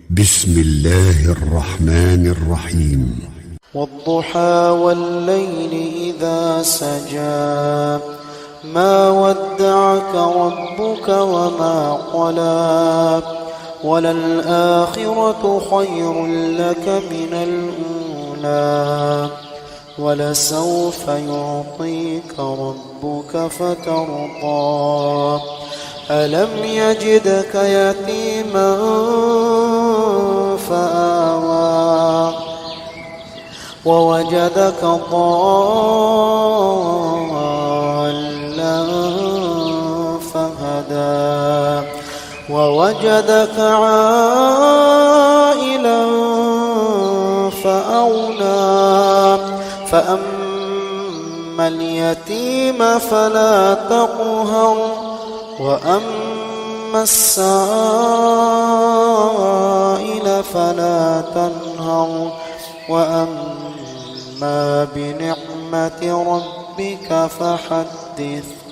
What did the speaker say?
بسم الله الرحمن الرحيم. والضحى والليل إذا سجى ما ودعك ربك وما قلى وللآخرة خير لك من الأولى ولسوف يعطيك ربك فترضى ألم يجدك يتيما فآوى ووجدك ضالا فهدى ووجدك عائلا فأغنى فأما اليتيم فلا تقهر وأما السائل فلا تنهر وأما بنعمة ربك فحدث.